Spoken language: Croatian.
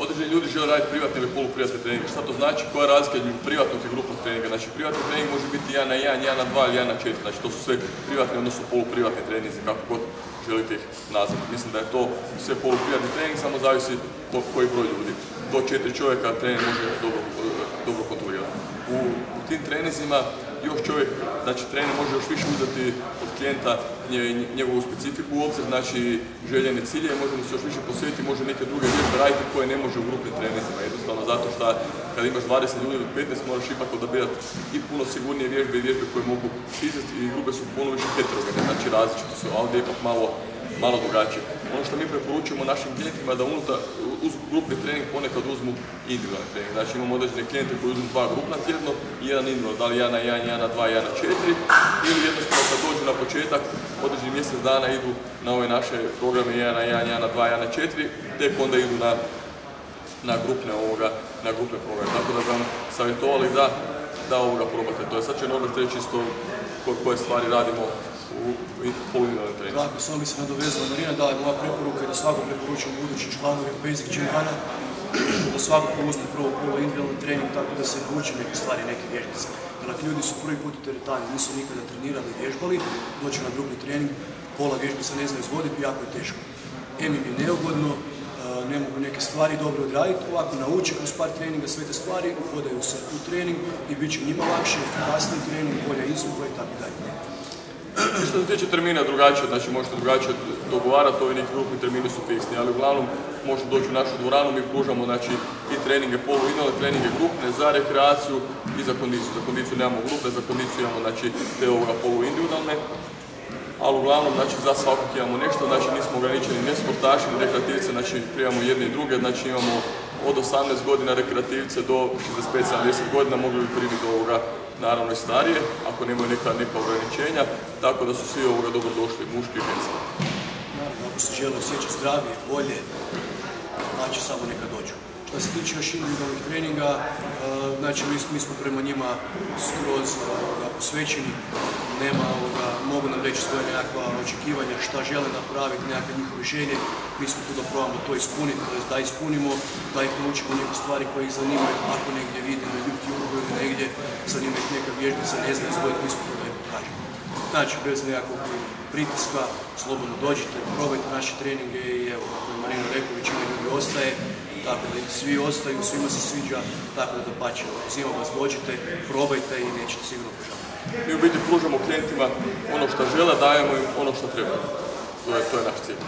Određeni ljudi žele raditi privatne ili poluprivatne treninge. Šta to znači? Koja je razlika između privatnog i grupnog treninga? Znači, privatni trening može biti 1 na 1, 1 na 2 ili 1 na 4. Znači, to su sve privatni, odnosno poluprivatni treninzi, kako god želite ih nazvati. Mislim da je to sve poluprivatni trening, samo zavisi koji broj ljudi. Do 4 čovjeka trening može dobro kontrolirati. U tim treninzima još čovjek, znači trener može još više uzeti od klijenta njegovu specifiku u obzir, znači željene cilje, može mu se još više posvetiti, može neke druge vježbe raditi koje ne može u grupnim treninzima. Jednostavno zato što kad imaš 20 ljudi ili 15 moraš ipak odabirati i puno sigurnije vježbe i vježbe koje mogu stizati i grupe su puno više heterogene, znači različite su, a ovdje je ipak malo drugačije. Ono što mi preporučujemo našim klijentima je da uz grupni trening ponekad uzmu individualni trening. Znači imamo određene klijente koji uzmu 2 grupna tjedno i jedan individualni, da li 1 na 1, 1 na 2, 1 na 4 ili jednostavno kad dođu na početak, određeni mjesec dana idu na ove naše programe 1 na 1, 1 na 2, 1 na 4, tek onda idu na grupne programe. Tako da vam savjetovali da probate. To je sad će Norbert reći isto koje stvari radimo u poluindividualnom treningu. Tako, samo bi se nadovezala Marina, da je moja preporuka i da svako preporučujem budućim članovima Basic Gymkhana da svako uzme prvo individualni trening tako da se nauči neke stvari, neke vježbice. Jer ako ljudi su prvi put u teretani, nisu nikada trenirali i vježbali, doći na grupni trening, pola vježbica ne znaju izvoditi, jako je teško. Im je neugodno, ne mogu neke stvari dobro odraditi, ovako nauče kroz par treninga sve te stvari, uhodaju se u trening i bit će njima lakše, efikasniji trening, bolja izvedba i tako dalje. Što se tiče termina drugačije, znači možete drugačije dogovarati, ovi neki grupni termini su fiksni, ali uglavnom možete doći u našu dvoranu, mi pružamo znači, i treninge poluindividualne, treninge grupne za rekreaciju i za kondiciju. Za kondiciju nemamo grupne, za kondiciju imamo znači, te poluindividualne, ali uglavnom znači, za svakog imamo nešto, znači nismo ograničeni ne sportaši, ne rekreativce, znači primamo jedne i druge, znači imamo od 18 godina rekreativce do 65-70 godina, mogli bi primiti naravno i starije, ako nemaju neka ograničenja, tako da su svi dobro došli, muški i ženski. Naravno, ako se žele osjećati zdravije, bolje, znači samo neka dođu. Što se tiče još individualnih treninga, znači mi smo prema njima skroz posvećeni, mogu nam reći svoje nekakva očekivanja, šta žele napraviti, nekakve njihove želje, mi smo tu da probamo to ispuniti, da ispunimo, da ih naučimo neke stvari koje ih zanimaju, ako negdje vidi na YouTube ili negdje zanima ih neka vježbica, ne zna izvoditi, mi smo tu da ih pokažemo. Znači, bez nekakvog pritiska, slobodno dođite, probajte naše treninge i evo, kako je Marina rekao, većina ljudi ostaje, tako da svi ostaju, svima se sviđa, tako da dapače, pozivam vas, dođite, probajte i nećete sigurno požaliti. Mi u biti pružamo klijentima ono što žele, dajemo im ono što treba. To je naš cilj.